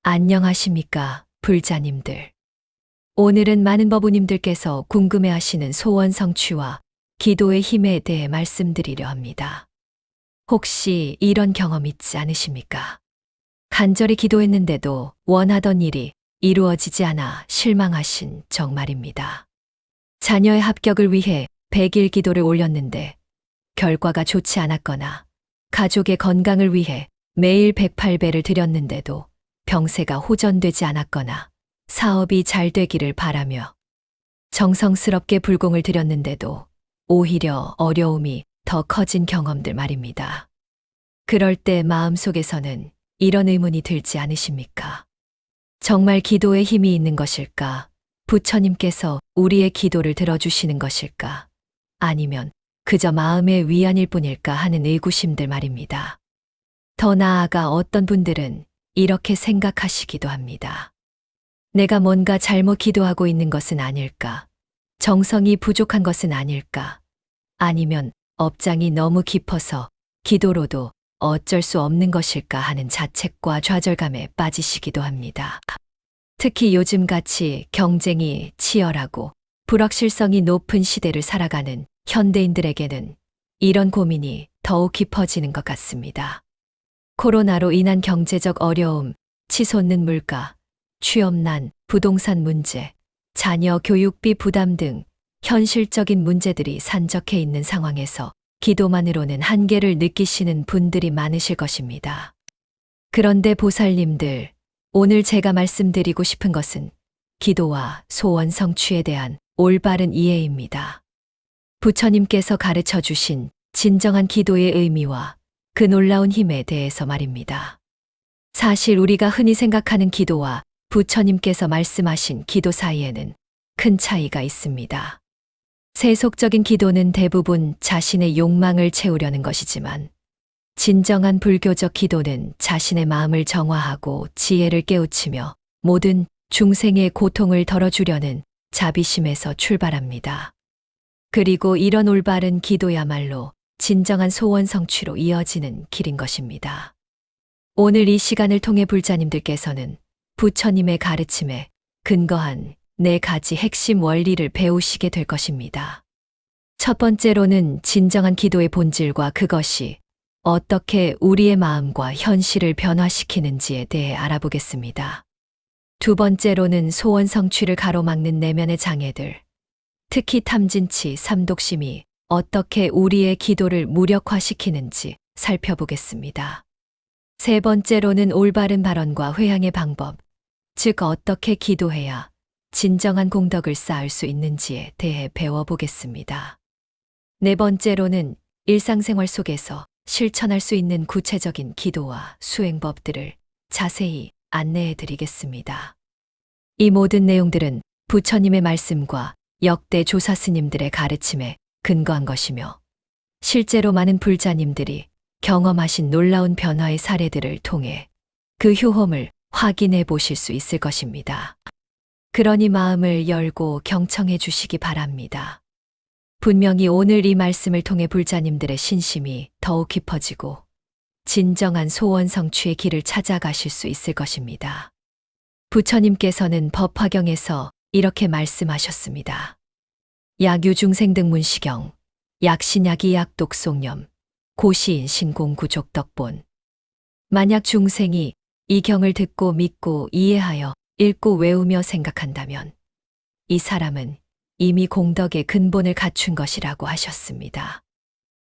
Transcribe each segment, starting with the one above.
안녕하십니까, 불자님들. 오늘은 많은 법우님들께서 궁금해하시는 소원 성취와 기도의 힘에 대해 말씀드리려 합니다. 혹시 이런 경험 있지 않으십니까? 간절히 기도했는데도 원하던 일이 이루어지지 않아 실망하신 적 말입니다. 자녀의 합격을 위해 100일 기도를 올렸는데 결과가 좋지 않았거나 가족의 건강을 위해 매일 108배를 드렸는데도 병세가 호전되지 않았거나 사업이 잘 되기를 바라며 정성스럽게 불공을 드렸는데도 오히려 어려움이 더 커진 경험들 말입니다. 그럴 때 마음속에서는 이런 의문이 들지 않으십니까? 정말 기도에 힘이 있는 것일까? 부처님께서 우리의 기도를 들어주시는 것일까? 아니면 그저 마음의 위안일 뿐일까 하는 의구심들 말입니다. 더 나아가 어떤 분들은 이렇게 생각하시기도 합니다. 내가 뭔가 잘못 기도하고 있는 것은 아닐까? 정성이 부족한 것은 아닐까? 아니면 업장이 너무 깊어서 기도로도 어쩔 수 없는 것일까 하는 자책과 좌절감에 빠지시기도 합니다. 특히 요즘같이 경쟁이 치열하고 불확실성이 높은 시대를 살아가는 현대인들에게는 이런 고민이 더욱 깊어지는 것 같습니다. 코로나로 인한 경제적 어려움, 치솟는 물가, 취업난, 부동산 문제, 자녀 교육비 부담 등 현실적인 문제들이 산적해 있는 상황에서 기도만으로는 한계를 느끼시는 분들이 많으실 것입니다. 그런데 보살님들, 오늘 제가 말씀드리고 싶은 것은 기도와 소원 성취에 대한 올바른 이해입니다. 부처님께서 가르쳐 주신 진정한 기도의 의미와 그 놀라운 힘에 대해서 말입니다. 사실 우리가 흔히 생각하는 기도와 부처님께서 말씀하신 기도 사이에는 큰 차이가 있습니다. 세속적인 기도는 대부분 자신의 욕망을 채우려는 것이지만 진정한 불교적 기도는 자신의 마음을 정화하고 지혜를 깨우치며 모든 중생의 고통을 덜어주려는 자비심에서 출발합니다. 그리고 이런 올바른 기도야말로 진정한 소원 성취로 이어지는 길인 것입니다. 오늘 이 시간을 통해 불자님들께서는 부처님의 가르침에 근거한 4가지 핵심 원리를 배우시게 될 것입니다. 첫 번째로는 진정한 기도의 본질과 그것이 어떻게 우리의 마음과 현실을 변화시키는지에 대해 알아보겠습니다. 두 번째로는 소원 성취를 가로막는 내면의 장애들, 특히 탐진치, 삼독심이 어떻게 우리의 기도를 무력화시키는지 살펴보겠습니다. 세 번째로는 올바른 발언과 회향의 방법, 즉 어떻게 기도해야 진정한 공덕을 쌓을 수 있는지에 대해 배워보겠습니다. 네 번째로는 일상생활 속에서 실천할 수 있는 구체적인 기도와 수행법들을 자세히 안내해 드리겠습니다. 이 모든 내용들은 부처님의 말씀과 역대 조사스님들의 가르침에 근거한 것이며 실제로 많은 불자님들이 경험하신 놀라운 변화의 사례들을 통해 그 효험을 확인해 보실 수 있을 것입니다. 그러니 마음을 열고 경청해 주시기 바랍니다. 분명히 오늘 이 말씀을 통해 불자님들의 신심이 더욱 깊어지고 진정한 소원 성취의 길을 찾아가실 수 있을 것입니다. 부처님께서는 법화경에서 이렇게 말씀하셨습니다. 약유중생등문시경, 약신약이 약독송념, 고시인 신공구족덕본. 만약 중생이 이 경을 듣고 믿고 이해하여 읽고 외우며 생각한다면 이 사람은 이미 공덕의 근본을 갖춘 것이라고 하셨습니다.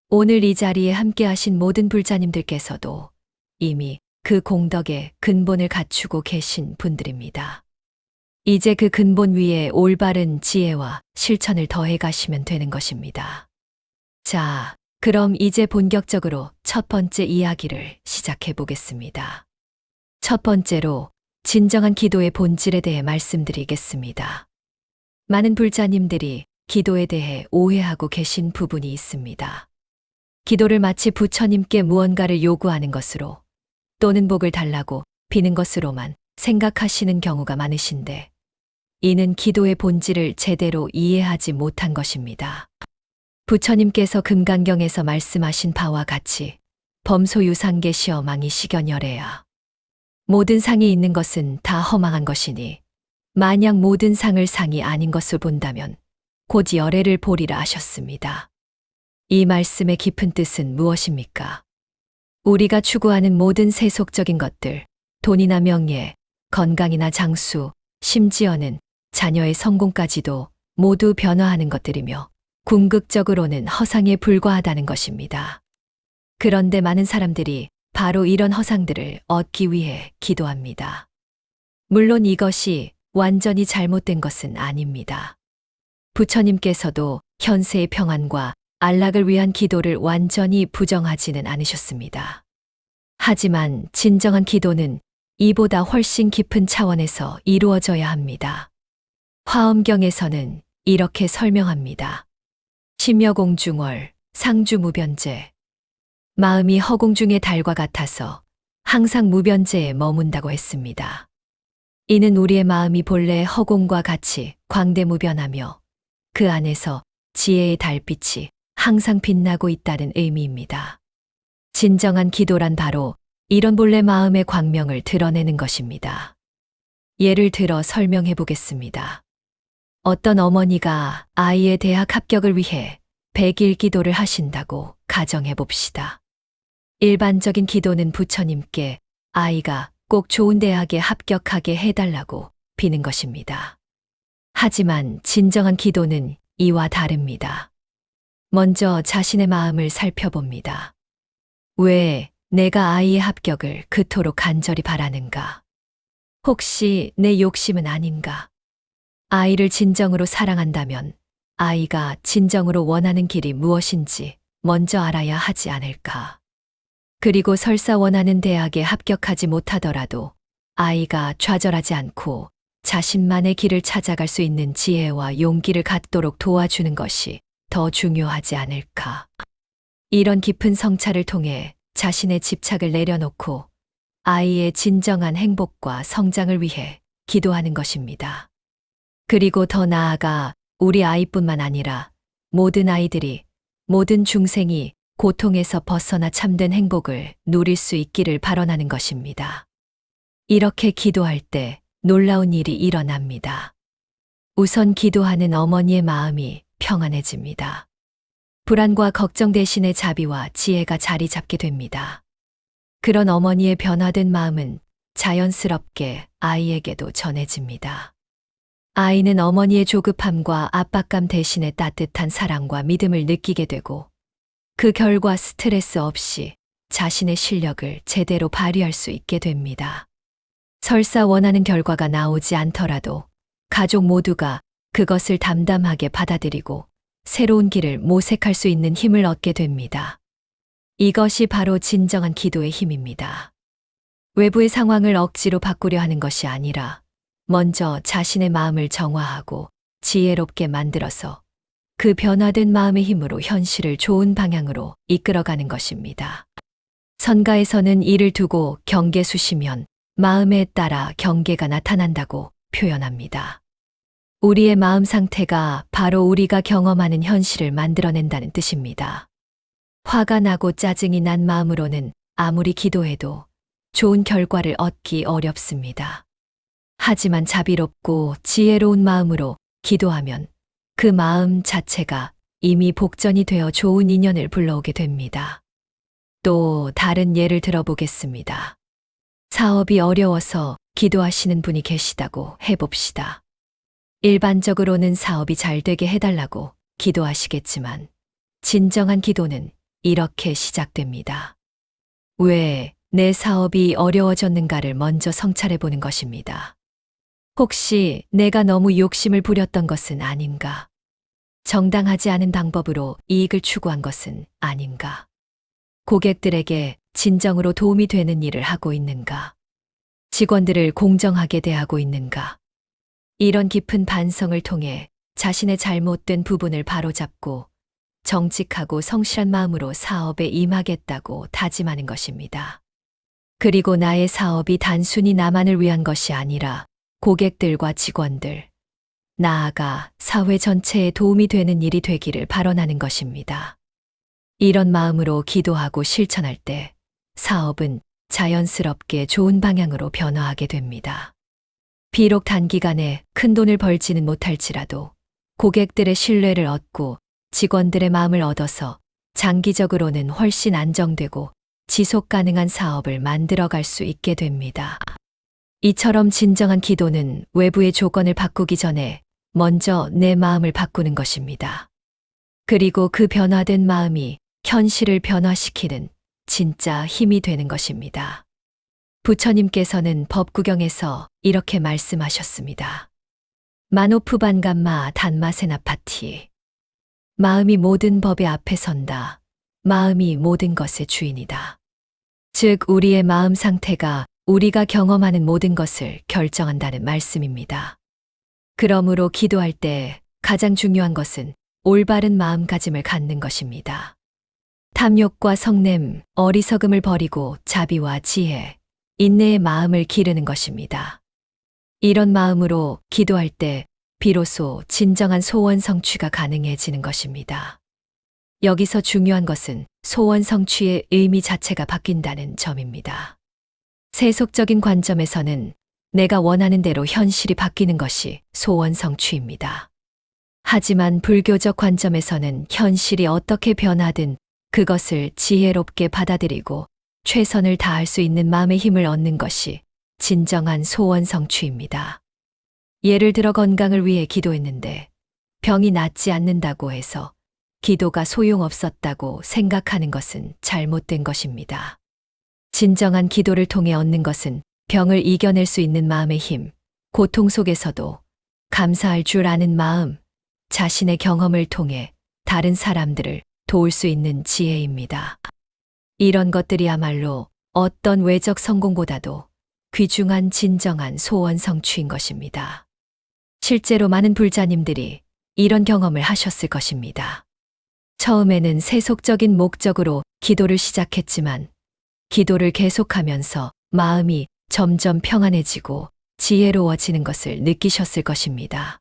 오늘 이 자리에 함께 하신 모든 불자님들께서도 이미 그 공덕의 근본을 갖추고 계신 분들입니다. 이제 그 근본 위에 올바른 지혜와 실천을 더해 가시면 되는 것입니다. 자, 그럼 이제 본격적으로 첫 번째 이야기를 시작해 보겠습니다. 첫 번째로 진정한 기도의 본질에 대해 말씀드리겠습니다. 많은 불자님들이 기도에 대해 오해하고 계신 부분이 있습니다. 기도를 마치 부처님께 무언가를 요구하는 것으로 또는 복을 달라고 비는 것으로만 생각하시는 경우가 많으신데 이는 기도의 본질을 제대로 이해하지 못한 것입니다. 부처님께서 금강경에서 말씀하신 바와 같이 범소유상계 시어망이 시견열애야. 모든 상이 있는 것은 다 허망한 것이니 만약 모든 상을 상이 아닌 것을 본다면 곧 열애를 보리라 하셨습니다. 이 말씀의 깊은 뜻은 무엇입니까? 우리가 추구하는 모든 세속적인 것들, 돈이나 명예, 건강이나 장수, 심지어는 자녀의 성공까지도 모두 변화하는 것들이며 궁극적으로는 허상에 불과하다는 것입니다. 그런데 많은 사람들이 바로 이런 허상들을 얻기 위해 기도합니다. 물론 이것이 완전히 잘못된 것은 아닙니다. 부처님께서도 현세의 평안과 안락을 위한 기도를 완전히 부정하지는 않으셨습니다. 하지만 진정한 기도는 이보다 훨씬 깊은 차원에서 이루어져야 합니다. 화엄경에서는 이렇게 설명합니다. 심여공중월, 상주무변제. 마음이 허공중의 달과 같아서 항상 무변제에 머문다고 했습니다. 이는 우리의 마음이 본래 허공과 같이 광대무변하며 그 안에서 지혜의 달빛이 항상 빛나고 있다는 의미입니다. 진정한 기도란 바로 이런 본래 마음의 광명을 드러내는 것입니다. 예를 들어 설명해 보겠습니다. 어떤 어머니가 아이의 대학 합격을 위해 100일 기도를 하신다고 가정해 봅시다. 일반적인 기도는 부처님께 아이가 꼭 좋은 대학에 합격하게 해달라고 비는 것입니다. 하지만 진정한 기도는 이와 다릅니다. 먼저 자신의 마음을 살펴봅니다. 왜 내가 아이의 합격을 그토록 간절히 바라는가? 혹시 내 욕심은 아닌가? 아이를 진정으로 사랑한다면 아이가 진정으로 원하는 길이 무엇인지 먼저 알아야 하지 않을까? 그리고 설사 원하는 대학에 합격하지 못하더라도 아이가 좌절하지 않고 자신만의 길을 찾아갈 수 있는 지혜와 용기를 갖도록 도와주는 것이 더 중요하지 않을까? 이런 깊은 성찰을 통해 자신의 집착을 내려놓고 아이의 진정한 행복과 성장을 위해 기도하는 것입니다. 그리고 더 나아가 우리 아이뿐만 아니라 모든 아이들이, 모든 중생이 고통에서 벗어나 참된 행복을 누릴 수 있기를 발언하는 것입니다. 이렇게 기도할 때 놀라운 일이 일어납니다. 우선 기도하는 어머니의 마음이 평안해집니다. 불안과 걱정 대신에 자비와 지혜가 자리 잡게 됩니다. 그런 어머니의 변화된 마음은 자연스럽게 아이에게도 전해집니다. 아이는 어머니의 조급함과 압박감 대신에 따뜻한 사랑과 믿음을 느끼게 되고 그 결과 스트레스 없이 자신의 실력을 제대로 발휘할 수 있게 됩니다. 설사 원하는 결과가 나오지 않더라도 가족 모두가 그것을 담담하게 받아들이고 새로운 길을 모색할 수 있는 힘을 얻게 됩니다. 이것이 바로 진정한 기도의 힘입니다. 외부의 상황을 억지로 바꾸려 하는 것이 아니라 먼저 자신의 마음을 정화하고 지혜롭게 만들어서 그 변화된 마음의 힘으로 현실을 좋은 방향으로 이끌어가는 것입니다. 선가에서는 이를 두고 경계수시면 마음에 따라 경계가 나타난다고 표현합니다. 우리의 마음 상태가 바로 우리가 경험하는 현실을 만들어낸다는 뜻입니다. 화가 나고 짜증이 난 마음으로는 아무리 기도해도 좋은 결과를 얻기 어렵습니다. 하지만 자비롭고 지혜로운 마음으로 기도하면 그 마음 자체가 이미 복전이 되어 좋은 인연을 불러오게 됩니다. 또 다른 예를 들어보겠습니다. 사업이 어려워서 기도하시는 분이 계시다고 해봅시다. 일반적으로는 사업이 잘 되게 해달라고 기도하시겠지만 진정한 기도는 이렇게 시작됩니다. 왜 내 사업이 어려워졌는가를 먼저 성찰해 보는 것입니다. 혹시 내가 너무 욕심을 부렸던 것은 아닌가? 정당하지 않은 방법으로 이익을 추구한 것은 아닌가? 고객들에게 진정으로 도움이 되는 일을 하고 있는가? 직원들을 공정하게 대하고 있는가? 이런 깊은 반성을 통해 자신의 잘못된 부분을 바로잡고 정직하고 성실한 마음으로 사업에 임하겠다고 다짐하는 것입니다. 그리고 나의 사업이 단순히 나만을 위한 것이 아니라 고객들과 직원들, 나아가 사회 전체에 도움이 되는 일이 되기를 발언하는 것입니다. 이런 마음으로 기도하고 실천할 때 사업은 자연스럽게 좋은 방향으로 변화하게 됩니다. 비록 단기간에 큰 돈을 벌지는 못할지라도 고객들의 신뢰를 얻고 직원들의 마음을 얻어서 장기적으로는 훨씬 안정되고 지속 가능한 사업을 만들어갈 수 있게 됩니다. 이처럼 진정한 기도는 외부의 조건을 바꾸기 전에 먼저 내 마음을 바꾸는 것입니다. 그리고 그 변화된 마음이 현실을 변화시키는 진짜 힘이 되는 것입니다. 부처님께서는 법구경에서 이렇게 말씀하셨습니다. 마노프 반감마 단마세나파티. 마음이 모든 법의 앞에 선다. 마음이 모든 것의 주인이다. 즉, 우리의 마음 상태가 우리가 경험하는 모든 것을 결정한다는 말씀입니다. 그러므로 기도할 때 가장 중요한 것은 올바른 마음가짐을 갖는 것입니다. 탐욕과 성냄, 어리석음을 버리고 자비와 지혜, 인내의 마음을 기르는 것입니다. 이런 마음으로 기도할 때 비로소 진정한 소원 성취가 가능해지는 것입니다. 여기서 중요한 것은 소원 성취의 의미 자체가 바뀐다는 점입니다. 세속적인 관점에서는 내가 원하는 대로 현실이 바뀌는 것이 소원 성취입니다. 하지만 불교적 관점에서는 현실이 어떻게 변하든 그것을 지혜롭게 받아들이고 최선을 다할 수 있는 마음의 힘을 얻는 것이 진정한 소원 성취입니다. 예를 들어 건강을 위해 기도했는데 병이 낫지 않는다고 해서 기도가 소용없었다고 생각하는 것은 잘못된 것입니다. 진정한 기도를 통해 얻는 것은 병을 이겨낼 수 있는 마음의 힘, 고통 속에서도 감사할 줄 아는 마음, 자신의 경험을 통해 다른 사람들을 도울 수 있는 지혜입니다. 이런 것들이야말로 어떤 외적 성공보다도 귀중한 진정한 소원 성취인 것입니다. 실제로 많은 불자님들이 이런 경험을 하셨을 것입니다. 처음에는 세속적인 목적으로 기도를 시작했지만 기도를 계속하면서 마음이 점점 평안해지고 지혜로워지는 것을 느끼셨을 것입니다.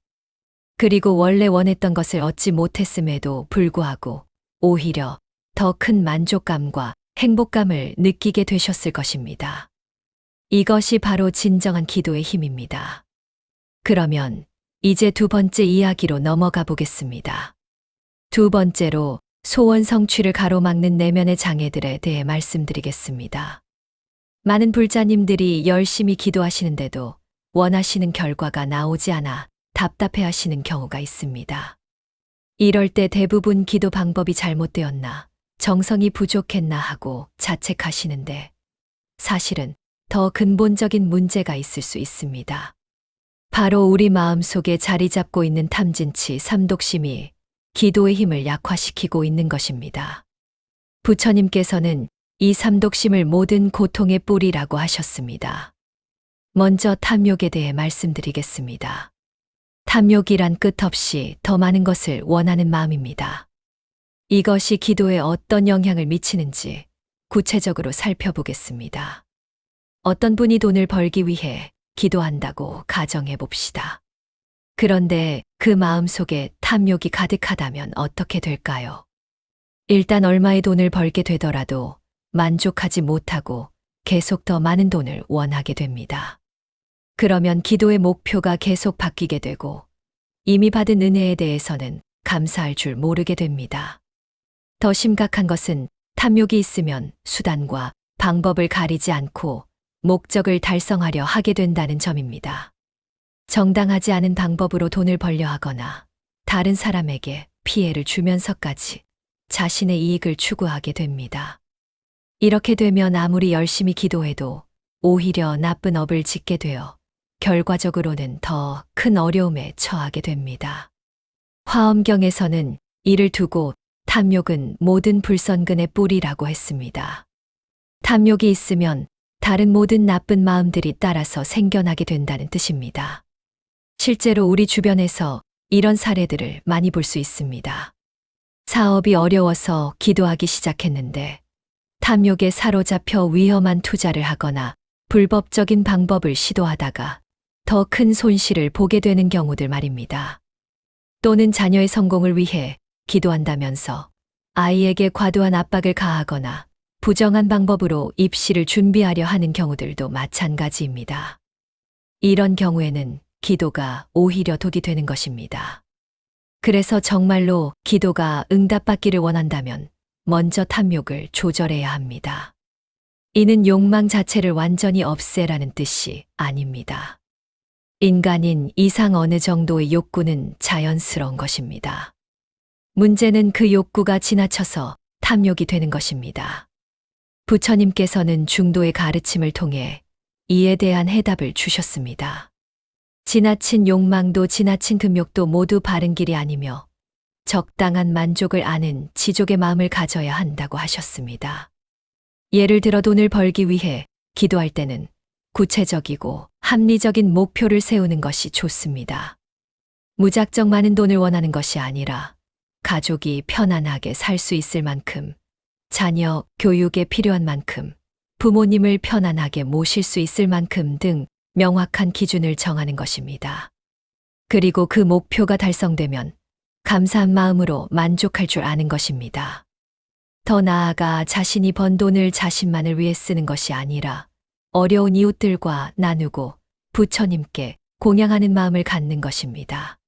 그리고 원래 원했던 것을 얻지 못했음에도 불구하고 오히려 더 큰 만족감과 행복감을 느끼게 되셨을 것입니다. 이것이 바로 진정한 기도의 힘입니다. 그러면 이제 두 번째 이야기로 넘어가 보겠습니다. 두 번째로 소원 성취를 가로막는 내면의 장애들에 대해 말씀드리겠습니다. 많은 불자님들이 열심히 기도하시는데도 원하시는 결과가 나오지 않아 답답해 하시는 경우가 있습니다. 이럴 때 대부분 기도 방법이 잘못되었나, 정성이 부족했나 하고 자책하시는데 사실은 더 근본적인 문제가 있을 수 있습니다. 바로 우리 마음속에 자리 잡고 있는 탐진치 삼독심이 기도의 힘을 약화시키고 있는 것입니다. 부처님께서는 이 삼독심을 모든 고통의 뿌리라고 하셨습니다. 먼저 탐욕에 대해 말씀드리겠습니다. 탐욕이란 끝없이 더 많은 것을 원하는 마음입니다. 이것이 기도에 어떤 영향을 미치는지 구체적으로 살펴보겠습니다. 어떤 분이 돈을 벌기 위해 기도한다고 가정해 봅시다. 그런데 그 마음 속에 탐욕이 가득하다면 어떻게 될까요? 일단 얼마의 돈을 벌게 되더라도 만족하지 못하고 계속 더 많은 돈을 원하게 됩니다. 그러면 기도의 목표가 계속 바뀌게 되고 이미 받은 은혜에 대해서는 감사할 줄 모르게 됩니다. 더 심각한 것은 탐욕이 있으면 수단과 방법을 가리지 않고 목적을 달성하려 하게 된다는 점입니다. 정당하지 않은 방법으로 돈을 벌려 하거나 다른 사람에게 피해를 주면서까지 자신의 이익을 추구하게 됩니다. 이렇게 되면 아무리 열심히 기도해도 오히려 나쁜 업을 짓게 되어 결과적으로는 더 큰 어려움에 처하게 됩니다. 화엄경에서는 이를 두고 탐욕은 모든 불선근의 뿌리라고 했습니다. 탐욕이 있으면 다른 모든 나쁜 마음들이 따라서 생겨나게 된다는 뜻입니다. 실제로 우리 주변에서 이런 사례들을 많이 볼 수 있습니다. 사업이 어려워서 기도하기 시작했는데 탐욕에 사로잡혀 위험한 투자를 하거나 불법적인 방법을 시도하다가 더 큰 손실을 보게 되는 경우들 말입니다. 또는 자녀의 성공을 위해 기도한다면서 아이에게 과도한 압박을 가하거나 부정한 방법으로 입시를 준비하려 하는 경우들도 마찬가지입니다. 이런 경우에는 기도가 오히려 독이 되는 것입니다. 그래서 정말로 기도가 응답받기를 원한다면 먼저 탐욕을 조절해야 합니다. 이는 욕망 자체를 완전히 없애라는 뜻이 아닙니다. 인간인 이상 어느 정도의 욕구는 자연스러운 것입니다. 문제는 그 욕구가 지나쳐서 탐욕이 되는 것입니다. 부처님께서는 중도의 가르침을 통해 이에 대한 해답을 주셨습니다. 지나친 욕망도 지나친 금욕도 모두 바른 길이 아니며 적당한 만족을 아는 지족의 마음을 가져야 한다고 하셨습니다. 예를 들어 돈을 벌기 위해 기도할 때는 구체적이고 합리적인 목표를 세우는 것이 좋습니다. 무작정 많은 돈을 원하는 것이 아니라 가족이 편안하게 살 수 있을 만큼, 자녀 교육에 필요한 만큼, 부모님을 편안하게 모실 수 있을 만큼 등 명확한 기준을 정하는 것입니다. 그리고 그 목표가 달성되면 감사한 마음으로 만족할 줄 아는 것입니다. 더 나아가 자신이 번 돈을 자신만을 위해 쓰는 것이 아니라 어려운 이웃들과 나누고 부처님께 공양하는 마음을 갖는 것입니다.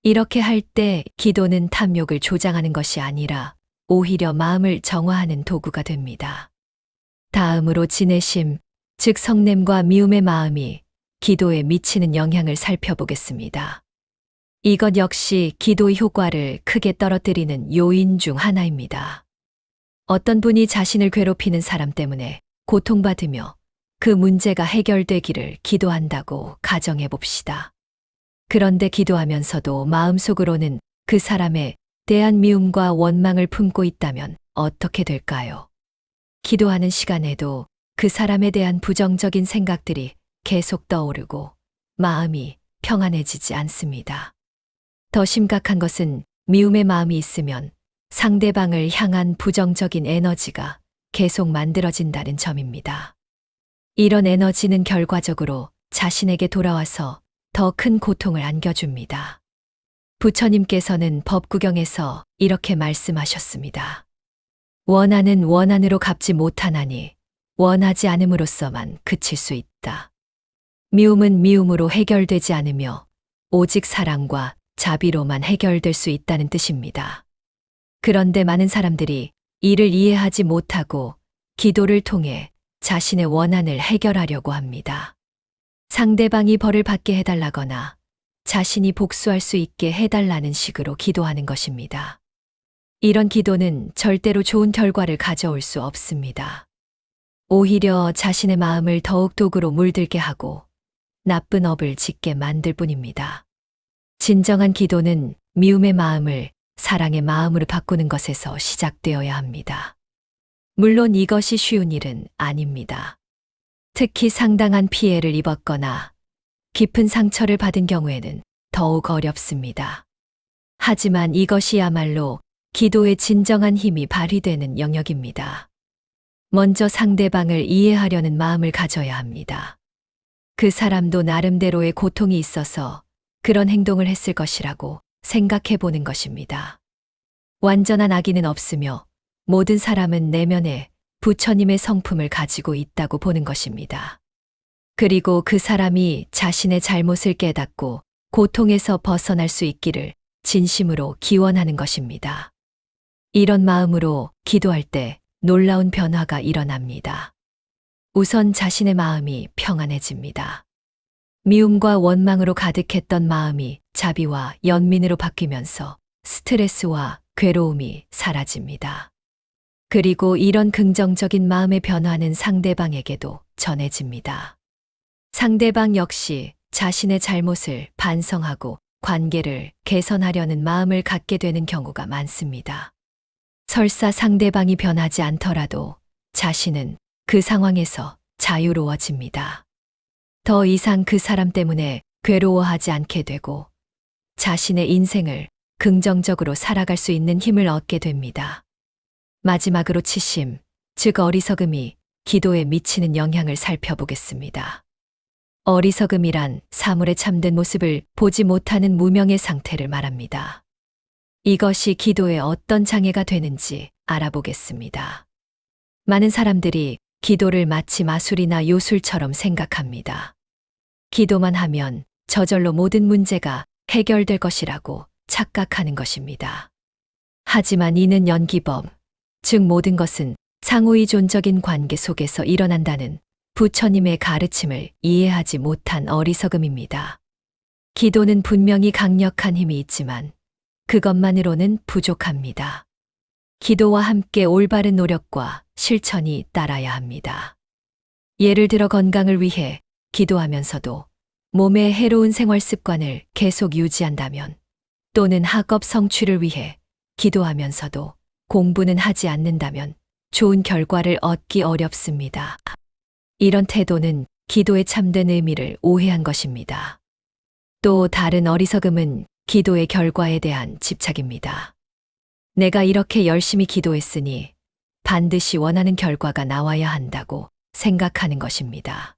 이렇게 할 때 기도는 탐욕을 조장하는 것이 아니라 오히려 마음을 정화하는 도구가 됩니다. 다음으로 진해심, 즉 성냄과 미움의 마음이 기도에 미치는 영향을 살펴보겠습니다. 이것 역시 기도의 효과를 크게 떨어뜨리는 요인 중 하나입니다. 어떤 분이 자신을 괴롭히는 사람 때문에 고통받으며 그 문제가 해결되기를 기도한다고 가정해 봅시다. 그런데 기도하면서도 마음속으로는 그 사람에 대한 미움과 원망을 품고 있다면 어떻게 될까요? 기도하는 시간에도 그 사람에 대한 부정적인 생각들이 계속 떠오르고 마음이 평안해지지 않습니다. 더 심각한 것은 미움의 마음이 있으면 상대방을 향한 부정적인 에너지가 계속 만들어진다는 점입니다. 이런 에너지는 결과적으로 자신에게 돌아와서 더 큰 고통을 안겨줍니다. 부처님께서는 법구경에서 이렇게 말씀하셨습니다. 원한은 원한으로 갚지 못하나니 원하지 않음으로써만 그칠 수 있다. 미움은 미움으로 해결되지 않으며 오직 사랑과 자비로만 해결될 수 있다는 뜻입니다. 그런데 많은 사람들이 이를 이해하지 못하고 기도를 통해 자신의 원한을 해결하려고 합니다. 상대방이 벌을 받게 해달라거나 자신이 복수할 수 있게 해달라는 식으로 기도하는 것입니다. 이런 기도는 절대로 좋은 결과를 가져올 수 없습니다. 오히려 자신의 마음을 더욱 독으로 물들게 하고 나쁜 업을 짓게 만들 뿐입니다. 진정한 기도는 미움의 마음을 사랑의 마음으로 바꾸는 것에서 시작되어야 합니다. 물론 이것이 쉬운 일은 아닙니다. 특히 상당한 피해를 입었거나 깊은 상처를 받은 경우에는 더욱 어렵습니다. 하지만 이것이야말로 기도의 진정한 힘이 발휘되는 영역입니다. 먼저 상대방을 이해하려는 마음을 가져야 합니다. 그 사람도 나름대로의 고통이 있어서 그런 행동을 했을 것이라고 생각해 보는 것입니다. 완전한 악인은 없으며 모든 사람은 내면에 부처님의 성품을 가지고 있다고 보는 것입니다. 그리고 그 사람이 자신의 잘못을 깨닫고 고통에서 벗어날 수 있기를 진심으로 기원하는 것입니다. 이런 마음으로 기도할 때 놀라운 변화가 일어납니다. 우선 자신의 마음이 평안해집니다. 미움과 원망으로 가득했던 마음이 자비와 연민으로 바뀌면서 스트레스와 괴로움이 사라집니다. 그리고 이런 긍정적인 마음의 변화는 상대방에게도 전해집니다. 상대방 역시 자신의 잘못을 반성하고 관계를 개선하려는 마음을 갖게 되는 경우가 많습니다. 설사 상대방이 변하지 않더라도 자신은 그 상황에서 자유로워집니다. 더 이상 그 사람 때문에 괴로워하지 않게 되고 자신의 인생을 긍정적으로 살아갈 수 있는 힘을 얻게 됩니다. 마지막으로 치심, 즉 어리석음이 기도에 미치는 영향을 살펴보겠습니다. 어리석음이란 사물의 참된 모습을 보지 못하는 무명의 상태를 말합니다. 이것이 기도에 어떤 장애가 되는지 알아보겠습니다. 많은 사람들이 기도를 마치 마술이나 요술처럼 생각합니다. 기도만 하면 저절로 모든 문제가 해결될 것이라고 착각하는 것입니다. 하지만 이는 연기법, 즉 모든 것은 상호의존적인 관계 속에서 일어난다는 부처님의 가르침을 이해하지 못한 어리석음입니다. 기도는 분명히 강력한 힘이 있지만 그것만으로는 부족합니다. 기도와 함께 올바른 노력과 실천이 따라야 합니다. 예를 들어 건강을 위해 기도하면서도 몸에 해로운 생활 습관을 계속 유지한다면, 또는 학업 성취를 위해 기도하면서도 공부는 하지 않는다면 좋은 결과를 얻기 어렵습니다. 이런 태도는 기도의 참된 의미를 오해한 것입니다. 또 다른 어리석음은 기도의 결과에 대한 집착입니다. 내가 이렇게 열심히 기도했으니 반드시 원하는 결과가 나와야 한다고 생각하는 것입니다.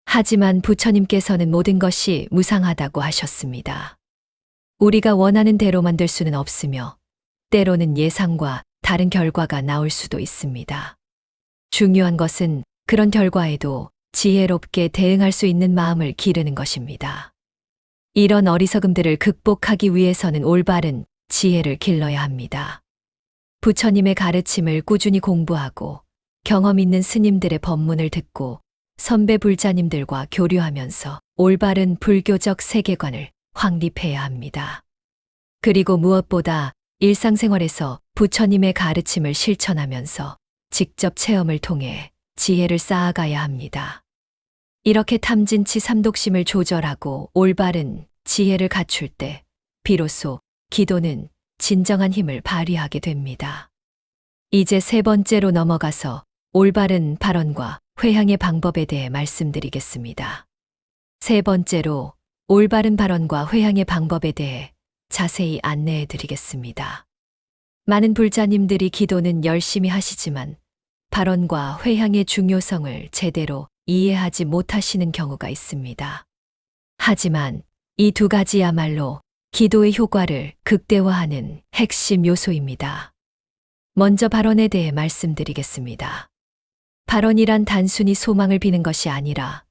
하지만 부처님께서는 모든 것이 무상하다고 하셨습니다. 우리가 원하는 대로만 될 수는 없으며 때로는 예상과 다른 결과가 나올 수도 있습니다. 중요한 것은 그런 결과에도 지혜롭게 대응할 수 있는 마음을 기르는 것입니다. 이런 어리석음들을 극복하기 위해서는 올바른 지혜를 길러야 합니다. 부처님의 가르침을 꾸준히 공부하고 경험 있는 스님들의 법문을 듣고 선배 불자님들과 교류하면서 올바른 불교적 세계관을 확립해야 합니다. 그리고 무엇보다 일상생활에서 부처님의 가르침을 실천하면서 직접 체험을 통해 지혜를 쌓아가야 합니다. 이렇게 탐진치 삼독심을 조절하고 올바른 지혜를 갖출 때 비로소 기도는 진정한 힘을 발휘하게 됩니다. 이제 세 번째로 넘어가서 올바른 발언과 회향의 방법에 대해 말씀드리겠습니다. 세 번째로 올바른 발언과 회향의 방법에 대해 자세히 안내해 드리겠습니다. 많은 불자님들이 기도는 열심히 하시지만 발언과 회향의 중요성을 제대로 이해하지 못하시는 경우가 있습니다. 하지만 이 두 가지야말로 기도의 효과를 극대화하는 핵심 요소입니다. 먼저 발언에 대해 말씀드리겠습니다. 발언이란 단순히 소망을 비는 것이 아니라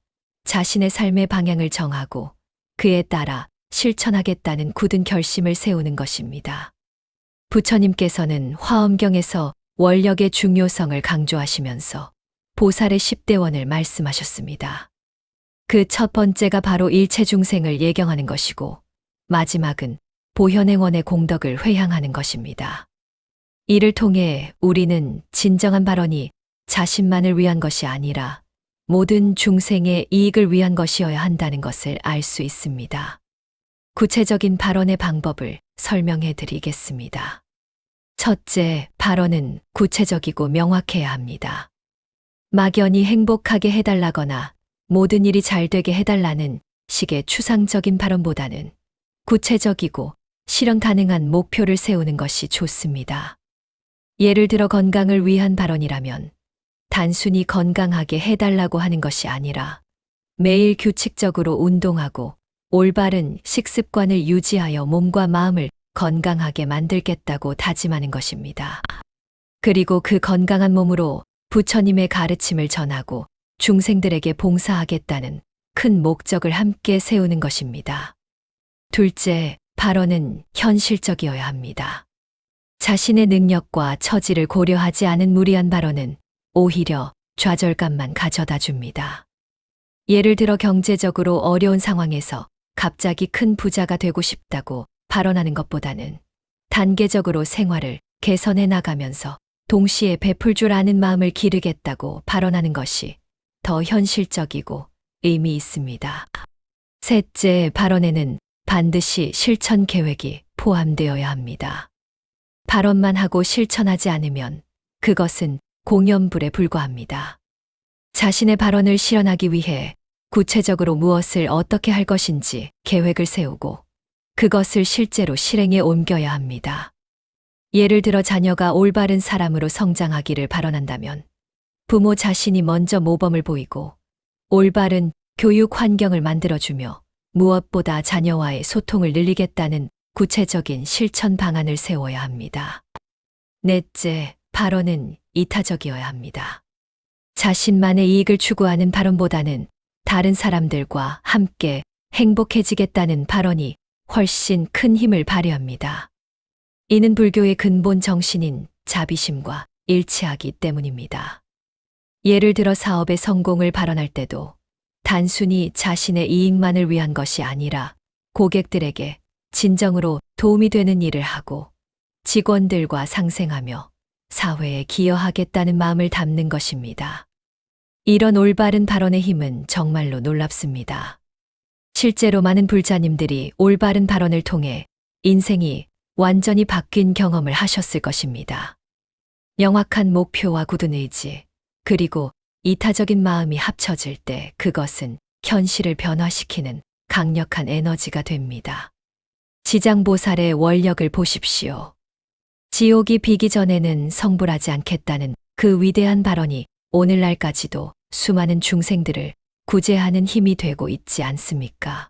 자신의 삶의 방향을 정하고 그에 따라 실천하겠다는 굳은 결심을 세우는 것입니다. 부처님께서는 화엄경에서 원력의 중요성을 강조하시면서 보살의 10대원을 말씀하셨습니다. 그 첫 번째가 바로 일체 중생을 예경하는 것이고 마지막은 보현행원의 공덕을 회향하는 것입니다. 이를 통해 우리는 진정한 발언이 자신만을 위한 것이 아니라 모든 중생의 이익을 위한 것이어야 한다는 것을 알 수 있습니다. 구체적인 발언의 방법을 설명해 드리겠습니다. 첫째, 발언은 구체적이고 명확해야 합니다. 막연히 행복하게 해달라거나 모든 일이 잘 되게 해달라는 식의 추상적인 발언보다는 구체적이고 실현 가능한 목표를 세우는 것이 좋습니다. 예를 들어 건강을 위한 발언이라면 단순히 건강하게 해달라고 하는 것이 아니라 매일 규칙적으로 운동하고 올바른 식습관을 유지하여 몸과 마음을 건강하게 만들겠다고 다짐하는 것입니다. 그리고 그 건강한 몸으로 부처님의 가르침을 전하고 중생들에게 봉사하겠다는 큰 목적을 함께 세우는 것입니다. 둘째, 발언은 현실적이어야 합니다. 자신의 능력과 처지를 고려하지 않은 무리한 발언은 오히려 좌절감만 가져다 줍니다. 예를 들어 경제적으로 어려운 상황에서 갑자기 큰 부자가 되고 싶다고 발언하는 것보다는 단계적으로 생활을 개선해 나가면서 동시에 베풀 줄 아는 마음을 기르겠다고 발언하는 것이 더 현실적이고 의미 있습니다. 셋째, 발언에는 반드시 실천 계획이 포함되어야 합니다. 발언만 하고 실천하지 않으면 그것은 공연불에 불과합니다. 자신의 발언을 실현하기 위해 구체적으로 무엇을 어떻게 할 것인지 계획을 세우고 그것을 실제로 실행에 옮겨야 합니다. 예를 들어 자녀가 올바른 사람으로 성장하기를 발언한다면 부모 자신이 먼저 모범을 보이고 올바른 교육 환경을 만들어주며 무엇보다 자녀와의 소통을 늘리겠다는 구체적인 실천 방안을 세워야 합니다. 넷째, 발언은 이타적이어야 합니다. 자신만의 이익을 추구하는 발언보다는 다른 사람들과 함께 행복해지겠다는 발언이 훨씬 큰 힘을 발휘합니다. 이는 불교의 근본 정신인 자비심과 일치하기 때문입니다. 예를 들어 사업의 성공을 발언할 때도 단순히 자신의 이익만을 위한 것이 아니라 고객들에게 진정으로 도움이 되는 일을 하고 직원들과 상생하며 사회에 기여하겠다는 마음을 담는 것입니다. 이런 올바른 발언의 힘은 정말로 놀랍습니다. 실제로 많은 불자님들이 올바른 발언을 통해 인생이 완전히 바뀐 경험을 하셨을 것입니다. 명확한 목표와 굳은 의지, 그리고 이타적인 마음이 합쳐질 때 그것은 현실을 변화시키는 강력한 에너지가 됩니다. 지장보살의 원력을 보십시오. 지옥이 비기 전에는 성불하지 않겠다는 그 위대한 발언이 오늘날까지도 수많은 중생들을 구제하는 힘이 되고 있지 않습니까?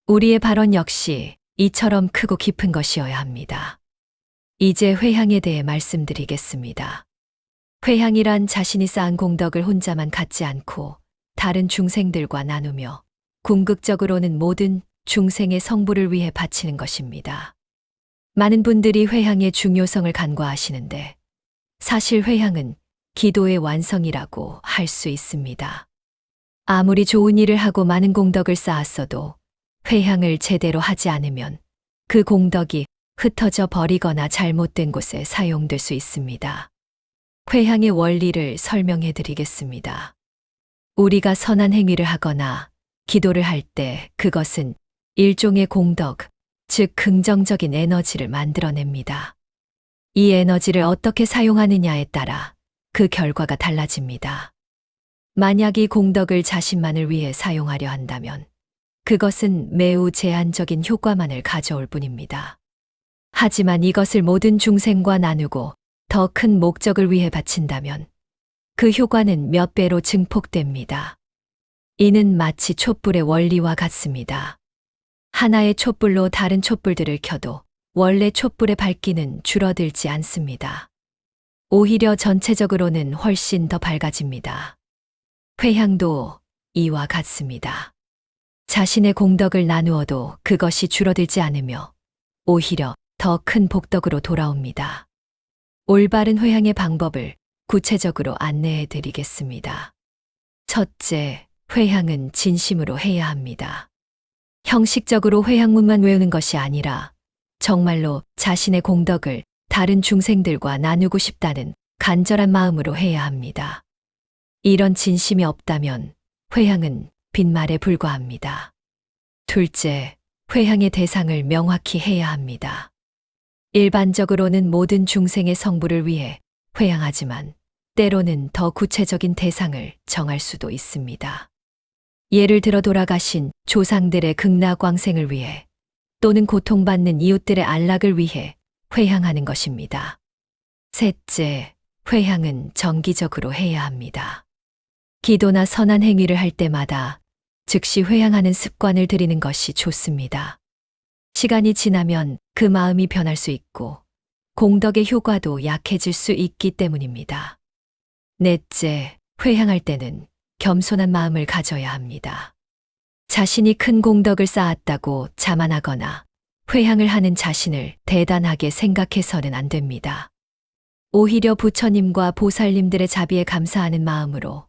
우리의 발언 역시 이처럼 크고 깊은 것이어야 합니다. 이제 회향에 대해 말씀드리겠습니다. 회향이란 자신이 쌓은 공덕을 혼자만 갖지 않고 다른 중생들과 나누며 궁극적으로는 모든 중생의 성불을 위해 바치는 것입니다. 많은 분들이 회향의 중요성을 간과하시는데 사실 회향은 기도의 완성이라고 할 수 있습니다. 아무리 좋은 일을 하고 많은 공덕을 쌓았어도 회향을 제대로 하지 않으면 그 공덕이 흩어져 버리거나 잘못된 곳에 사용될 수 있습니다. 회향의 원리를 설명해 드리겠습니다. 우리가 선한 행위를 하거나 기도를 할 때 그것은 일종의 공덕, 즉 긍정적인 에너지를 만들어냅니다. 이 에너지를 어떻게 사용하느냐에 따라 그 결과가 달라집니다. 만약 이 공덕을 자신만을 위해 사용하려 한다면 그것은 매우 제한적인 효과만을 가져올 뿐입니다. 하지만 이것을 모든 중생과 나누고 더 큰 목적을 위해 바친다면 그 효과는 몇 배로 증폭됩니다. 이는 마치 촛불의 원리와 같습니다. 하나의 촛불로 다른 촛불들을 켜도 원래 촛불의 밝기는 줄어들지 않습니다. 오히려 전체적으로는 훨씬 더 밝아집니다. 회향도 이와 같습니다. 자신의 공덕을 나누어도 그것이 줄어들지 않으며 오히려 더 큰 복덕으로 돌아옵니다. 올바른 회향의 방법을 구체적으로 안내해 드리겠습니다. 첫째, 회향은 진심으로 해야 합니다. 형식적으로 회향문만 외우는 것이 아니라 정말로 자신의 공덕을 다른 중생들과 나누고 싶다는 간절한 마음으로 해야 합니다. 이런 진심이 없다면 회향은 빈말에 불과합니다. 둘째, 회향의 대상을 명확히 해야 합니다. 일반적으로는 모든 중생의 성불을 위해 회향하지만 때로는 더 구체적인 대상을 정할 수도 있습니다. 예를 들어 돌아가신 조상들의 극락광생을 위해 또는 고통받는 이웃들의 안락을 위해 회향하는 것입니다. 셋째, 회향은 정기적으로 해야 합니다. 기도나 선한 행위를 할 때마다 즉시 회향하는 습관을 들이는 것이 좋습니다. 시간이 지나면 그 마음이 변할 수 있고 공덕의 효과도 약해질 수 있기 때문입니다. 넷째, 회향할 때는 겸손한 마음을 가져야 합니다. 자신이 큰 공덕을 쌓았다고 자만하거나 회향을 하는 자신을 대단하게 생각해서는 안 됩니다. 오히려 부처님과 보살님들의 자비에 감사하는 마음으로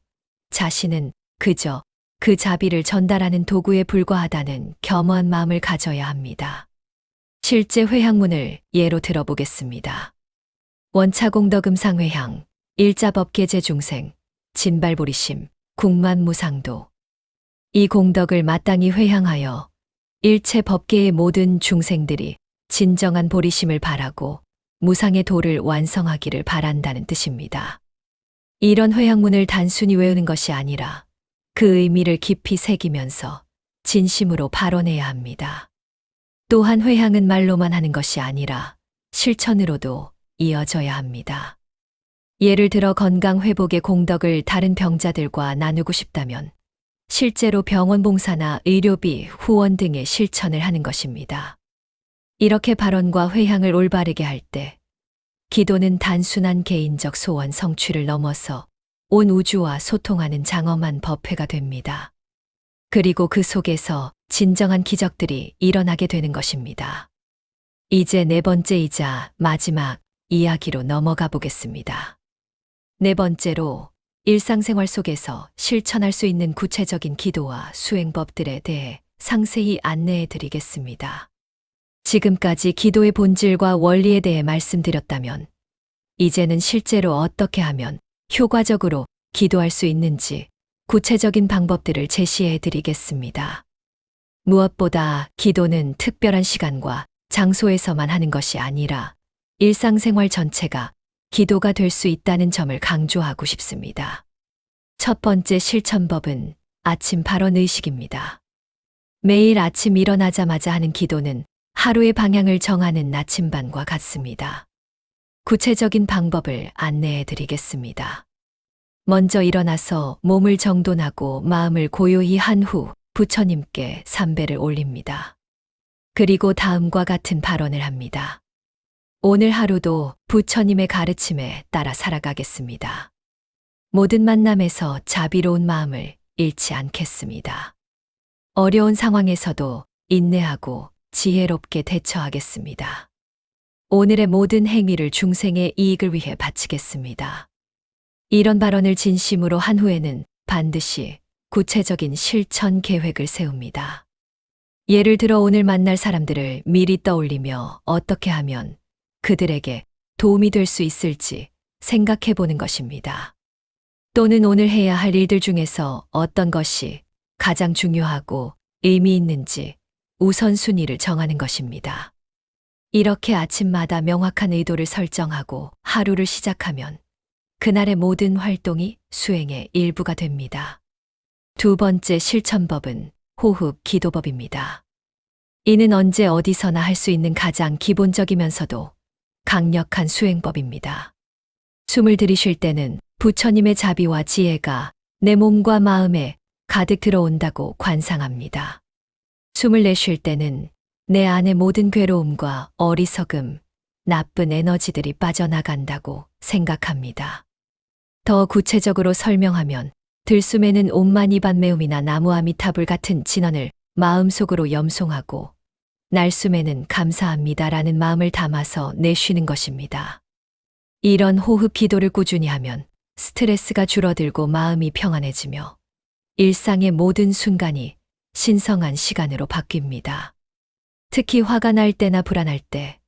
자신은 그저 그 자비를 전달하는 도구에 불과하다는 겸허한 마음을 가져야 합니다. 실제 회향문을 예로 들어보겠습니다. 원차공덕음상회향, 일자법계제중생, 진발보리심, 국만무상도. 이 공덕을 마땅히 회향하여 일체 법계의 모든 중생들이 진정한 보리심을 바라고 무상의 도를 완성하기를 바란다는 뜻입니다. 이런 회향문을 단순히 외우는 것이 아니라 그 의미를 깊이 새기면서 진심으로 발언해야 합니다. 또한 회향은 말로만 하는 것이 아니라 실천으로도 이어져야 합니다. 예를 들어 건강 회복의 공덕을 다른 병자들과 나누고 싶다면 실제로 병원 봉사나 의료비, 후원 등의 실천을 하는 것입니다. 이렇게 발언과 회향을 올바르게 할 때 기도는 단순한 개인적 소원 성취를 넘어서 온 우주와 소통하는 장엄한 법회가 됩니다. 그리고 그 속에서 진정한 기적들이 일어나게 되는 것입니다. 이제 네 번째이자 마지막 이야기로 넘어가 보겠습니다. 네 번째로 일상생활 속에서 실천할 수 있는 구체적인 기도와 수행법들에 대해 상세히 안내해 드리겠습니다. 지금까지 기도의 본질과 원리에 대해 말씀드렸다면, 이제는 실제로 어떻게 하면 효과적으로 기도할 수 있는지 구체적인 방법들을 제시해 드리겠습니다. 무엇보다 기도는 특별한 시간과 장소에서만 하는 것이 아니라 일상생활 전체가 기도가 될 수 있다는 점을 강조하고 싶습니다. 첫 번째 실천법은 아침 발언의식입니다. 매일 아침 일어나자마자 하는 기도는 하루의 방향을 정하는 나침반과 같습니다. 구체적인 방법을 안내해 드리겠습니다. 먼저 일어나서 몸을 정돈하고 마음을 고요히 한 후 부처님께 삼배를 올립니다. 그리고 다음과 같은 발언을 합니다. 오늘 하루도 부처님의 가르침에 따라 살아가겠습니다. 모든 만남에서 자비로운 마음을 잃지 않겠습니다. 어려운 상황에서도 인내하고 지혜롭게 대처하겠습니다. 오늘의 모든 행위를 중생의 이익을 위해 바치겠습니다. 이런 발언을 진심으로 한 후에는 반드시 구체적인 실천 계획을 세웁니다. 예를 들어 오늘 만날 사람들을 미리 떠올리며 어떻게 하면 그들에게 도움이 될 수 있을지 생각해 보는 것입니다. 또는 오늘 해야 할 일들 중에서 어떤 것이 가장 중요하고 의미 있는지 우선순위를 정하는 것입니다. 이렇게 아침마다 명확한 의도를 설정하고 하루를 시작하면 그날의 모든 활동이 수행의 일부가 됩니다. 두 번째 실천법은 호흡 기도법입니다. 이는 언제 어디서나 할 수 있는 가장 기본적이면서도 강력한 수행법입니다. 숨을 들이쉴 때는 부처님의 자비와 지혜가 내 몸과 마음에 가득 들어온다고 관상합니다. 숨을 내쉴 때는 내 안의 모든 괴로움과 어리석음, 나쁜 에너지들이 빠져나간다고 생각합니다. 더 구체적으로 설명하면 들숨에는 옴마니반메움이나 나무아미타불 같은 진언을 마음속으로 염송하고 날숨에는 감사합니다라는 마음을 담아서 내쉬는 것입니다. 이런 호흡 기도를 꾸준히 하면 스트레스가 줄어들고 마음이 평안해지며 일상의 모든 순간이 신성한 시간으로 바뀝니다. 특히 화가 날 때나 불안할 때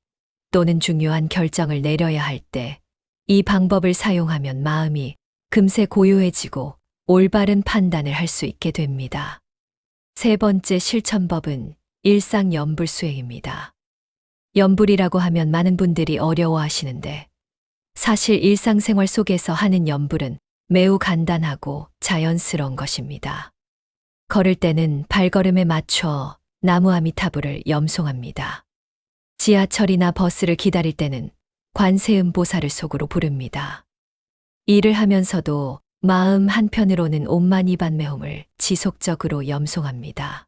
또는 중요한 결정을 내려야 할 때 이 방법을 사용하면 마음이 금세 고요해지고 올바른 판단을 할 수 있게 됩니다. 세 번째 실천법은 일상 염불 수행입니다. 염불이라고 하면 많은 분들이 어려워하시는데 사실 일상생활 속에서 하는 염불은 매우 간단하고 자연스러운 것입니다. 걸을 때는 발걸음에 맞춰 나무아미타불을 염송합니다. 지하철이나 버스를 기다릴 때는 관세음보살을 속으로 부릅니다. 일을 하면서도 마음 한편으로는 옴마니반메홈을 지속적으로 염송합니다.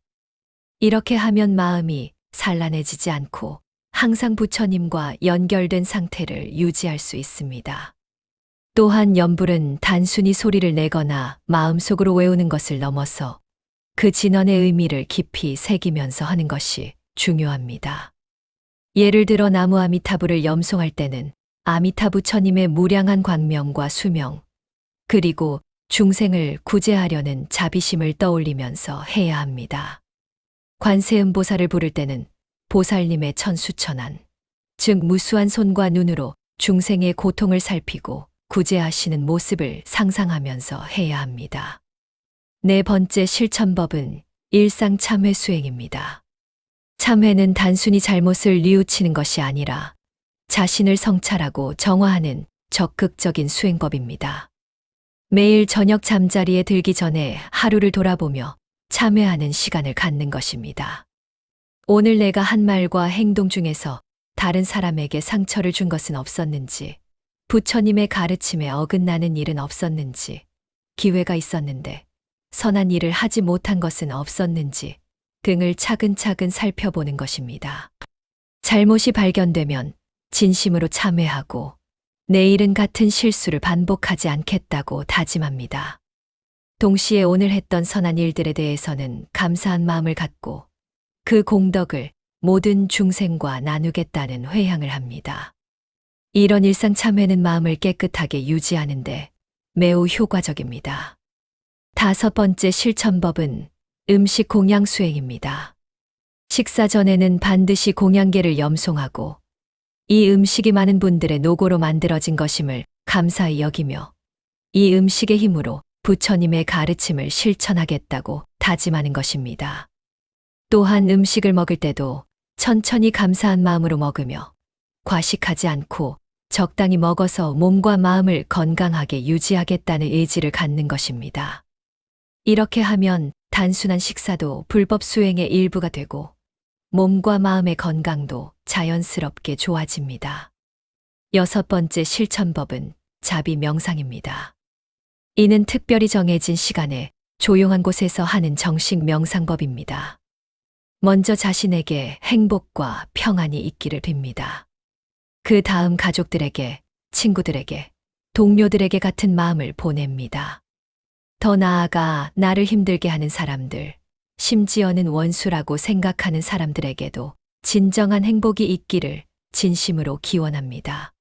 이렇게 하면 마음이 산란해지지 않고 항상 부처님과 연결된 상태를 유지할 수 있습니다. 또한 염불은 단순히 소리를 내거나 마음속으로 외우는 것을 넘어서 그 진언의 의미를 깊이 새기면서 하는 것이 중요합니다. 예를 들어 나무 아미타불을 염송할 때는 아미타 부처님의 무량한 광명과 수명, 그리고 중생을 구제하려는 자비심을 떠올리면서 해야 합니다. 관세음보살을 부를 때는 보살님의 천수천한, 즉 무수한 손과 눈으로 중생의 고통을 살피고 구제하시는 모습을 상상하면서 해야 합니다. 네 번째 실천법은 일상 참회 수행입니다. 참회는 단순히 잘못을 뉘우치는 것이 아니라 자신을 성찰하고 정화하는 적극적인 수행법입니다. 매일 저녁 잠자리에 들기 전에 하루를 돌아보며 참회하는 시간을 갖는 것입니다. 오늘 내가 한 말과 행동 중에서 다른 사람에게 상처를 준 것은 없었는지, 부처님의 가르침에 어긋나는 일은 없었는지, 기회가 있었는데 선한 일을 하지 못한 것은 없었는지 등을 차근차근 살펴보는 것입니다. 잘못이 발견되면 진심으로 참회하고 내일은 같은 실수를 반복하지 않겠다고 다짐합니다. 동시에 오늘 했던 선한 일들에 대해서는 감사한 마음을 갖고 그 공덕을 모든 중생과 나누겠다는 회향을 합니다. 이런 일상 참회는 마음을 깨끗하게 유지하는데 매우 효과적입니다. 5번째 실천법은 음식 공양 수행입니다. 식사 전에는 반드시 공양계를 염송하고 이 음식이 많은 분들의 노고로 만들어진 것임을 감사히 여기며 이 음식의 힘으로 부처님의 가르침을 실천하겠다고 다짐하는 것입니다. 또한 음식을 먹을 때도 천천히 감사한 마음으로 먹으며 과식하지 않고 적당히 먹어서 몸과 마음을 건강하게 유지하겠다는 의지를 갖는 것입니다. 이렇게 하면 단순한 식사도 불법 수행의 일부가 되고 몸과 마음의 건강도 자연스럽게 좋아집니다. 6번째 실천법은 자비 명상입니다. 이는 특별히 정해진 시간에 조용한 곳에서 하는 정식 명상법입니다. 먼저 자신에게 행복과 평안이 있기를 빕니다. 그 다음 가족들에게, 친구들에게, 동료들에게 같은 마음을 보냅니다. 더 나아가 나를 힘들게 하는 사람들, 심지어는 원수라고 생각하는 사람들에게도 진정한 행복이 있기를 진심으로 기원합니다.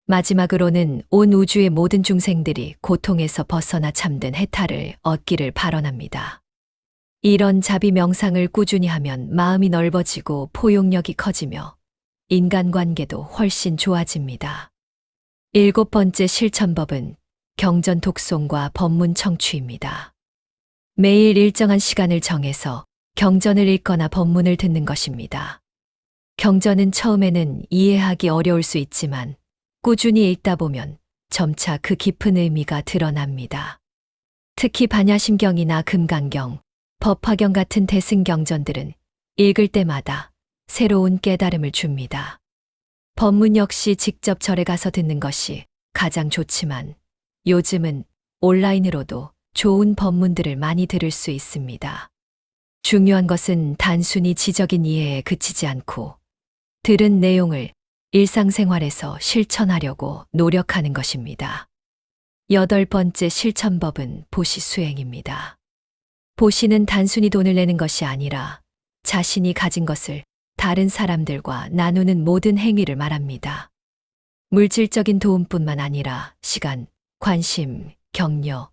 마지막으로는 온 우주의 모든 중생들이 고통에서 벗어나 참된 해탈을 얻기를 발언합니다. 이런 자비 명상을 꾸준히 하면 마음이 넓어지고 포용력이 커지며 인간관계도 훨씬 좋아집니다. 7번째 실천법은 경전 독송과 법문 청취입니다. 매일 일정한 시간을 정해서 경전을 읽거나 법문을 듣는 것입니다. 경전은 처음에는 이해하기 어려울 수 있지만 꾸준히 읽다 보면 점차 그 깊은 의미가 드러납니다. 특히 반야심경이나 금강경, 법화경 같은 대승경전들은 읽을 때마다 새로운 깨달음을 줍니다. 법문 역시 직접 절에 가서 듣는 것이 가장 좋지만 요즘은 온라인으로도 좋은 법문들을 많이 들을 수 있습니다. 중요한 것은 단순히 지적인 이해에 그치지 않고 들은 내용을 일상생활에서 실천하려고 노력하는 것입니다. 8번째 실천법은 보시 수행입니다. 보시는 단순히 돈을 내는 것이 아니라 자신이 가진 것을 다른 사람들과 나누는 모든 행위를 말합니다. 물질적인 도움뿐만 아니라 시간, 관심, 격려,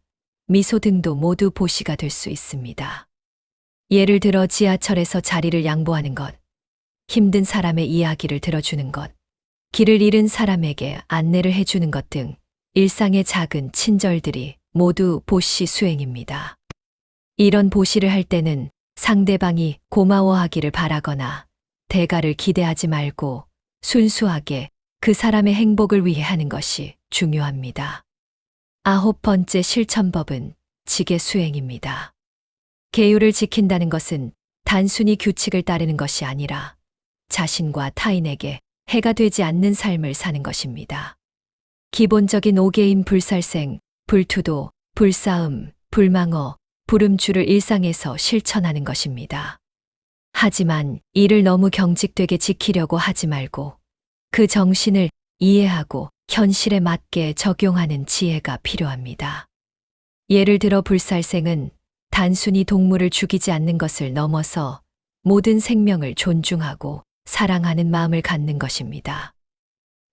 미소 등도 모두 보시가 될 수 있습니다. 예를 들어 지하철에서 자리를 양보하는 것, 힘든 사람의 이야기를 들어주는 것, 길을 잃은 사람에게 안내를 해주는 것 등 일상의 작은 친절들이 모두 보시 수행입니다. 이런 보시를 할 때는 상대방이 고마워하기를 바라거나 대가를 기대하지 말고 순수하게 그 사람의 행복을 위해 하는 것이 중요합니다. 9번째 실천법은 지계 수행입니다. 계율을 지킨다는 것은 단순히 규칙을 따르는 것이 아니라 자신과 타인에게 해가 되지 않는 삶을 사는 것입니다. 기본적인 5개인 불살생, 불투도, 불싸움, 불망어, 불음주를 일상에서 실천하는 것입니다. 하지만 이를 너무 경직되게 지키려고 하지 말고 그 정신을 이해하고 현실에 맞게 적용하는 지혜가 필요합니다. 예를 들어 불살생은 단순히 동물을 죽이지 않는 것을 넘어서 모든 생명을 존중하고 사랑하는 마음을 갖는 것입니다.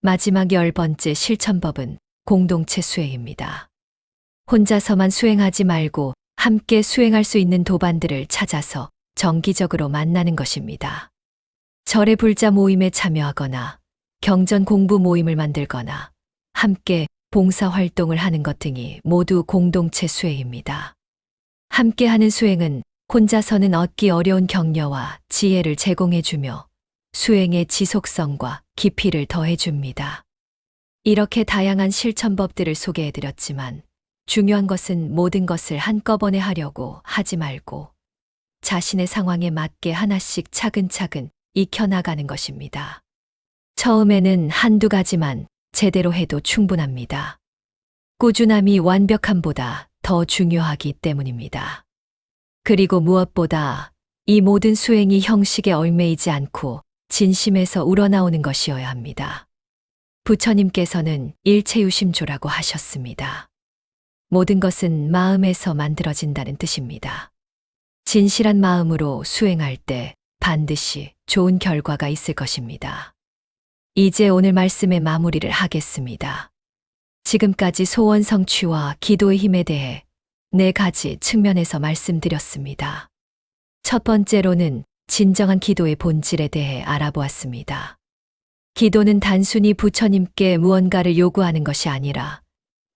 마지막 10번째 실천법은 공동체 수행입니다. 혼자서만 수행하지 말고 함께 수행할 수 있는 도반들을 찾아서 정기적으로 만나는 것입니다. 절의 불자 모임에 참여하거나 경전 공부 모임을 만들거나 함께 봉사 활동을 하는 것 등이 모두 공동체 수행입니다. 함께하는 수행은 혼자서는 얻기 어려운 격려와 지혜를 제공해주며 수행의 지속성과 깊이를 더해줍니다. 이렇게 다양한 실천법들을 소개해드렸지만 중요한 것은 모든 것을 한꺼번에 하려고 하지 말고 자신의 상황에 맞게 하나씩 차근차근 익혀나가는 것입니다. 처음에는 한두 가지만 제대로 해도 충분합니다. 꾸준함이 완벽함보다 더 중요하기 때문입니다. 그리고 무엇보다 이 모든 수행이 형식에 얽매이지 않고 진심에서 우러나오는 것이어야 합니다. 부처님께서는 일체유심조라고 하셨습니다. 모든 것은 마음에서 만들어진다는 뜻입니다. 진실한 마음으로 수행할 때 반드시 좋은 결과가 있을 것입니다. 이제 오늘 말씀의 마무리를 하겠습니다. 지금까지 소원 성취와 기도의 힘에 대해 4가지 측면에서 말씀드렸습니다. 첫 번째로는 진정한 기도의 본질에 대해 알아보았습니다. 기도는 단순히 부처님께 무언가를 요구하는 것이 아니라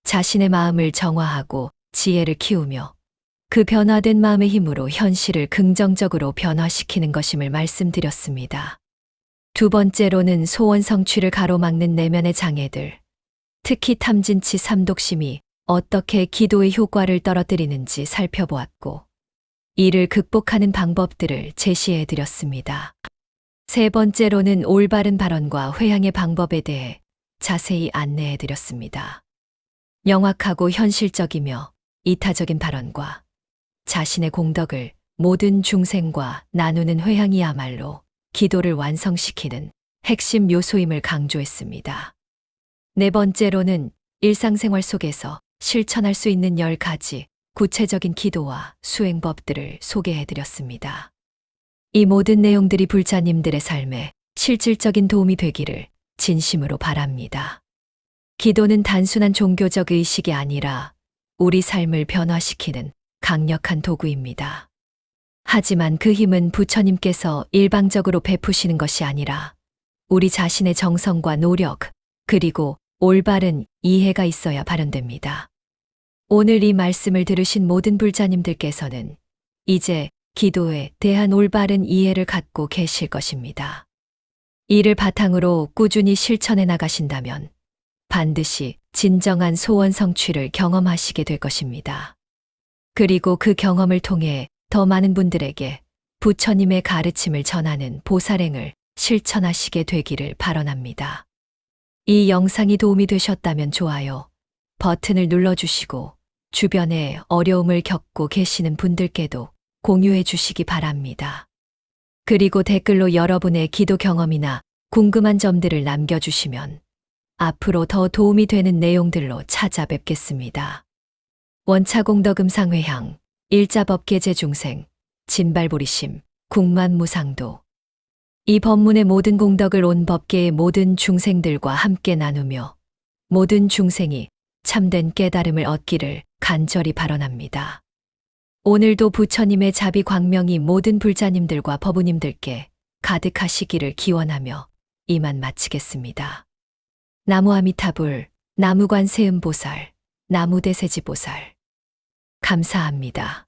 자신의 마음을 정화하고 지혜를 키우며 그 변화된 마음의 힘으로 현실을 긍정적으로 변화시키는 것임을 말씀드렸습니다. 두 번째로는 소원 성취를 가로막는 내면의 장애들, 특히 탐진치 삼독심이 어떻게 기도의 효과를 떨어뜨리는지 살펴보았고, 이를 극복하는 방법들을 제시해 드렸습니다. 세 번째로는 올바른 발언과 회향의 방법에 대해 자세히 안내해 드렸습니다. 명확하고 현실적이며 이타적인 발언과 자신의 공덕을 모든 중생과 나누는 회향이야말로 기도를 완성시키는 핵심 요소임을 강조했습니다. 네 번째로는 일상생활 속에서 실천할 수 있는 10가지 구체적인 기도와 수행법들을 소개해 드렸습니다. 이 모든 내용들이 불자님들의 삶에 실질적인 도움이 되기를 진심으로 바랍니다. 기도는 단순한 종교적 의식이 아니라 우리 삶을 변화시키는 강력한 도구입니다. 하지만 그 힘은 부처님께서 일방적으로 베푸시는 것이 아니라 우리 자신의 정성과 노력, 그리고 올바른 이해가 있어야 발현됩니다. 오늘 이 말씀을 들으신 모든 불자님들께서는 이제 기도에 대한 올바른 이해를 갖고 계실 것입니다. 이를 바탕으로 꾸준히 실천해 나가신다면 반드시 진정한 소원 성취를 경험하시게 될 것입니다. 그리고 그 경험을 통해 더 많은 분들에게 부처님의 가르침을 전하는 보살행을 실천하시게 되기를 발언합니다. 이 영상이 도움이 되셨다면 좋아요 버튼을 눌러주시고 주변에 어려움을 겪고 계시는 분들께도 공유해 주시기 바랍니다. 그리고 댓글로 여러분의 기도 경험이나 궁금한 점들을 남겨주시면 앞으로 더 도움이 되는 내용들로 찾아뵙겠습니다. 원차공덕음상회향, 일자법계제 중생, 진발보리심, 국만무상도. 이 법문의 모든 공덕을 온 법계의 모든 중생들과 함께 나누며 모든 중생이 참된 깨달음을 얻기를 간절히 발언합니다. 오늘도 부처님의 자비 광명이 모든 불자님들과 법우님들께 가득하시기를 기원하며 이만 마치겠습니다. 나무아미타불, 나무관세음보살, 나무대세지보살. 감사합니다.